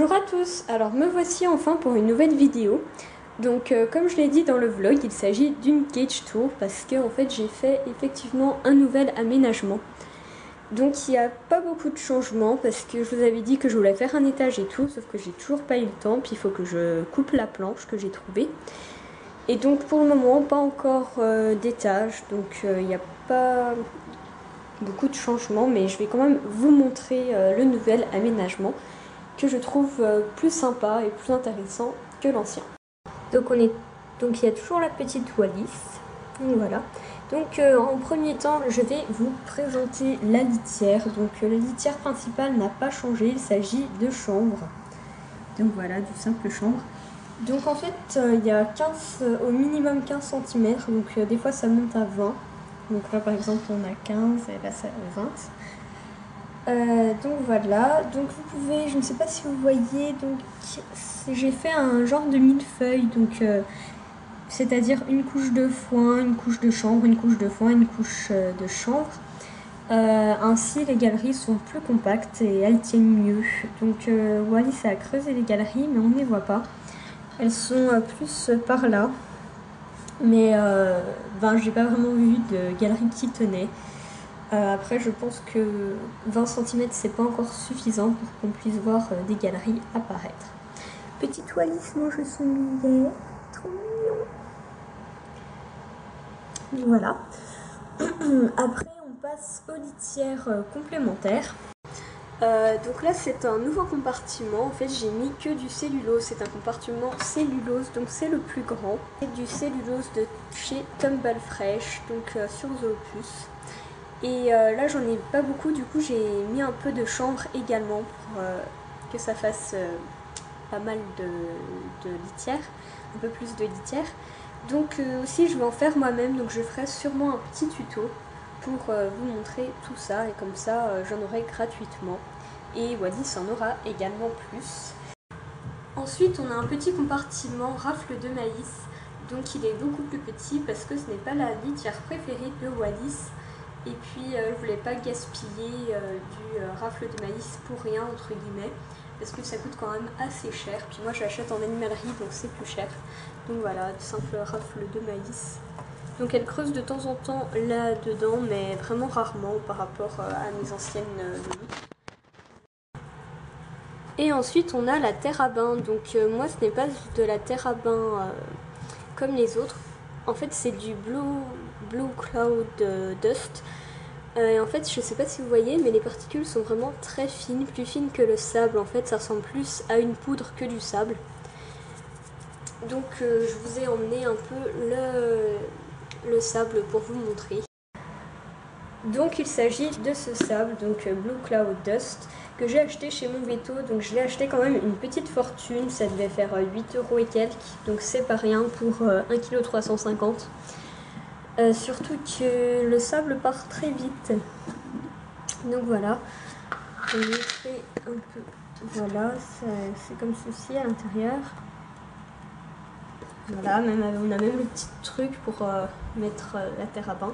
Bonjour à tous, alors me voici enfin pour une nouvelle vidéo. Donc comme je l'ai dit dans le vlog, il s'agit d'une cage tour parce que en fait j'ai fait effectivement un nouvel aménagement. Donc il n'y a pas beaucoup de changements parce que je vous avais dit que je voulais faire un étage et tout, sauf que j'ai toujours pas eu le temps, puis il faut que je coupe la planche que j'ai trouvée. Et donc pour le moment pas encore d'étage, donc il n'y a pas beaucoup de changements, mais je vais quand même vous montrer le nouvel aménagement que je trouve plus sympa et plus intéressant que l'ancien. Donc il y a toujours la petite Wallis. Donc voilà. Donc en premier temps, je vais vous présenter la litière. Donc la litière principale n'a pas changé, il s'agit de chambres. Donc voilà, du simple chambre. Donc en fait, il y a 15, au minimum 15 cm, donc des fois ça monte à 20. Donc là par exemple on a 15 et là c'est 20. Donc voilà, donc vous pouvez, je ne sais pas si vous voyez, donc j'ai fait un genre de millefeuille, donc c'est-à-dire une couche de foin, une couche de chanvre, une couche de foin, une couche de chanvre. Ainsi les galeries sont plus compactes et elles tiennent mieux. Donc Wallis a creusé les galeries mais on ne les voit pas. Elles sont plus par là. Mais j'ai pas vraiment vu de galerie qui tenait. Après je pense que 20 cm c'est pas encore suffisant pour qu'on puisse voir des galeries apparaître. Petite Wallis mange son millet, trop mignon. Voilà. Après on passe aux litières complémentaires. Donc là c'est un nouveau compartiment, en fait j'ai mis que du cellulose, c'est un compartiment cellulose, donc c'est le plus grand. C'est du cellulose de chez Tumble Fresh, donc sur Zoopus. Et là j'en ai pas beaucoup, du coup j'ai mis un peu de chanvre également pour que ça fasse pas mal de litière, un peu plus de litière. Donc aussi je vais en faire moi-même, donc je ferai sûrement un petit tuto pour vous montrer tout ça, et comme ça j'en aurai gratuitement. Et Wallis en aura également plus. Ensuite on a un petit compartiment rafle de maïs, donc il est beaucoup plus petit parce que ce n'est pas la litière préférée de Wallis. Et puis je voulais pas gaspiller du rafle de maïs pour rien entre guillemets, parce que ça coûte quand même assez cher. Puis moi j'achète en animalerie donc c'est plus cher. Donc voilà, de simple rafle de maïs. Donc elle creuse de temps en temps là dedans, mais vraiment rarement par rapport à mes anciennes lits. Et ensuite on a la terre à bain. Donc moi ce n'est pas de la terre à bain comme les autres. En fait c'est du Blue Cloud Dust. Et en fait je sais pas si vous voyez, mais les particules sont vraiment très fines, plus fines que le sable. En fait ça ressemble plus à une poudre que du sable. Donc je vous ai emmené un peu le sable pour vous montrer. Donc il s'agit de ce sable, donc Blue Cloud Dust, que j'ai acheté chez Mon Veto. Donc je l'ai acheté quand même une petite fortune, ça devait faire 8 € et quelques, donc c'est pas rien pour 1,350 kg. Surtout que le sable part très vite. Donc voilà, je vais montrer un peu. Voilà, c'est comme ceci à l'intérieur. Voilà, on a même le petit truc pour mettre la terre à bain.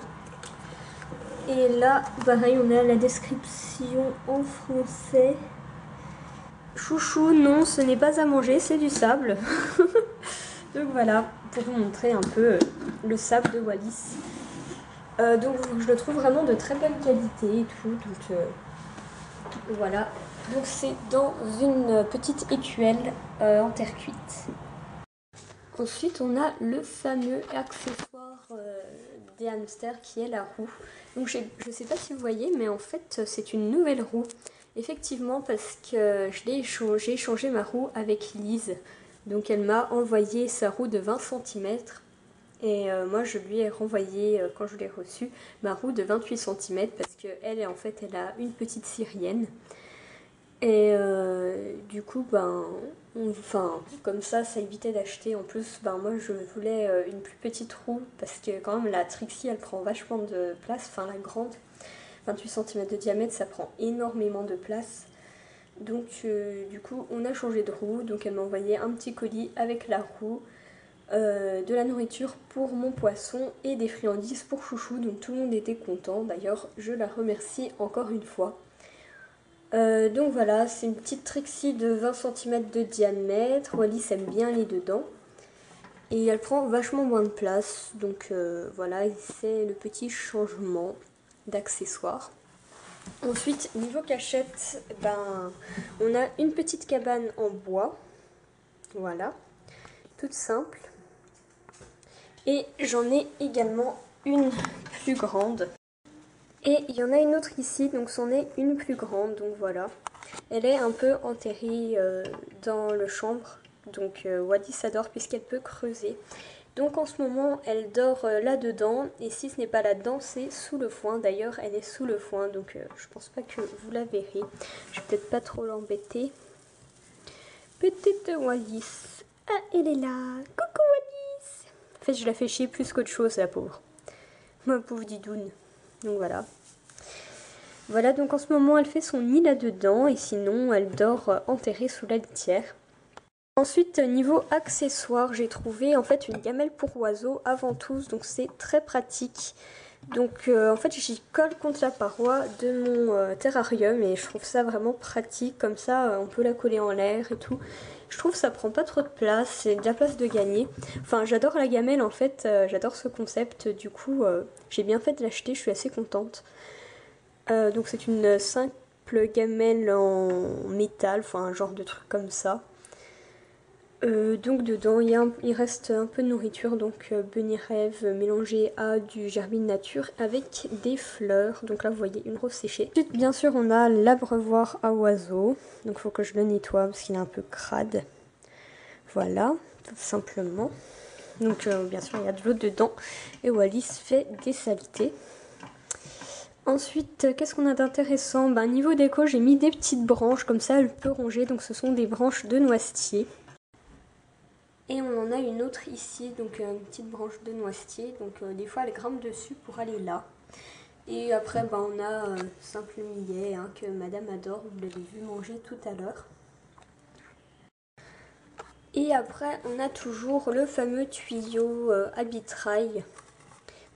Et là, pareil, on a la description en français. Chouchou, non, ce n'est pas à manger, c'est du sable. Donc voilà, pour vous montrer un peu le sable de Wallis. Donc je le trouve vraiment de très bonne qualité et tout. Donc voilà. Donc c'est dans une petite écuelle en terre cuite. Ensuite, on a le fameux accessoire des hamsters qui est la roue. Donc je ne sais pas si vous voyez, mais en fait c'est une nouvelle roue. Effectivement, parce que j'ai échangé ma roue avec Lise. Donc elle m'a envoyé sa roue de 20 cm. Et moi je lui ai renvoyé, quand je l'ai reçue, ma roue de 28 cm. Parce qu'elle, en fait, elle a une petite syrienne. Et du coup, comme ça évitait d'acheter. En plus, moi je voulais une plus petite roue parce que quand même la Trixie elle prend vachement de place. Enfin, la grande, 28 cm de diamètre, ça prend énormément de place. Donc, du coup, on a changé de roue. Donc, elle m'a envoyé un petit colis avec la roue, de la nourriture pour mon poisson et des friandises pour Chouchou. Donc, tout le monde était content. D'ailleurs, je la remercie encore une fois. Donc voilà, c'est une petite Trixie de 20 cm de diamètre. Wallis aime bien aller dedans. Et elle prend vachement moins de place. Donc voilà, c'est le petit changement d'accessoire. Ensuite, niveau cachette, on a une petite cabane en bois. Voilà, toute simple. Et j'en ai également une plus grande. Et il y en a une autre ici, donc c'en est une plus grande, donc voilà. Elle est un peu enterrée dans le chambre, donc Wallis adore puisqu'elle peut creuser. Donc en ce moment, elle dort là-dedans, et si ce n'est pas là-dedans, c'est sous le foin. D'ailleurs, elle est sous le foin, donc je pense pas que vous la verrez. Je vais peut-être pas trop l'embêter. Petite Wallis. Ah, elle est là. Coucou Wallis. En fait, je la fais chier plus qu'autre chose, la pauvre. Ma pauvre didoune. Donc voilà. Voilà, donc en ce moment, elle fait son nid là-dedans, et sinon, elle dort enterrée sous la litière. Ensuite, niveau accessoires, j'ai trouvé en fait une gamelle pour oiseaux avant tous, donc c'est très pratique. Donc en fait j'y colle contre la paroi de mon terrarium et je trouve ça vraiment pratique, comme ça on peut la coller en l'air et tout. Je trouve que ça prend pas trop de place, c'est de la place de gagner. Enfin j'adore la gamelle en fait, j'adore ce concept, du coup j'ai bien fait de l'acheter, je suis assez contente. Donc c'est une simple gamelle en métal, enfin un genre de truc comme ça. Donc dedans il reste un peu de nourriture, donc Bunny Rêve mélangé à du Gerbille Nature avec des fleurs. Donc là vous voyez une rose séchée. Ensuite bien sûr on a l'abreuvoir à oiseaux, donc il faut que je le nettoie parce qu'il est un peu crade. Voilà, tout simplement. Donc bien sûr il y a de l'eau dedans et Wallis fait des saletés. Ensuite, qu'est-ce qu'on a d'intéressant? Niveau déco, j'ai mis des petites branches, comme ça elle peut ronger, donc ce sont des branches de noisetier. Et on en a une autre ici, donc une petite branche de noisetier, donc des fois elle grimpe dessus pour aller là. Et après on a simple millet que madame adore, vous l'avez vu manger tout à l'heure. Et après on a toujours le fameux tuyau à vitrail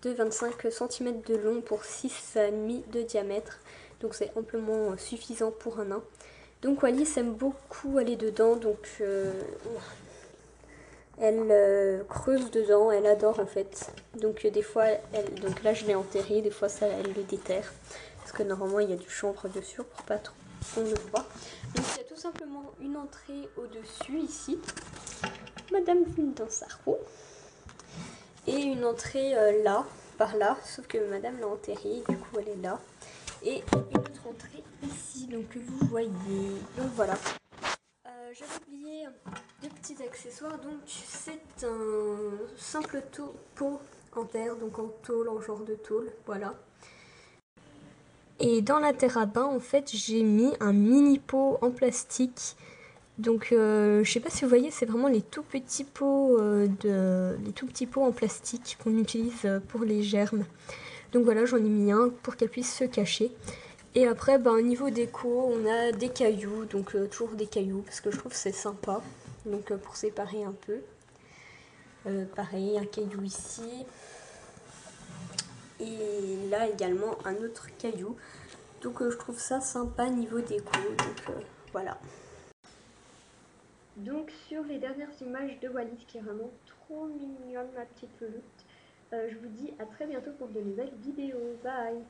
de 25 cm de long pour 6,5 de diamètre. Donc c'est amplement suffisant pour un nain. Donc Wallis aime beaucoup aller dedans, donc elle creuse dedans, elle adore en fait. Donc des fois, donc là je l'ai enterré, des fois ça, elle le déterre. Parce que normalement il y a du chanvre dessus pour pas trop qu'on le voit. Donc il y a tout simplement une entrée au-dessus ici. Madame dans sa roue. Et une entrée là, par là, sauf que madame l'a enterrée, du coup elle est là. Et une autre entrée ici, donc que vous voyez. Donc voilà. J'avais oublié deux petits accessoires, donc c'est un simple pot en terre, donc en tôle, en genre de tôle, voilà. Et dans la terre à bain, en fait, j'ai mis un mini pot en plastique. Donc je sais pas si vous voyez, c'est vraiment les tout petits pots en plastique qu'on utilise pour les germes. Donc voilà, j'en ai mis un pour qu'elle puisse se cacher. Et après, au niveau déco, on a des cailloux, donc toujours des cailloux, parce que je trouve que c'est sympa, donc pour séparer un peu. Pareil, un caillou ici, et là également un autre caillou, donc je trouve ça sympa niveau déco, donc voilà. Donc sur les dernières images de Wallis, qui est vraiment trop mignonne, ma petite peloute, je vous dis à très bientôt pour de nouvelles vidéos, bye!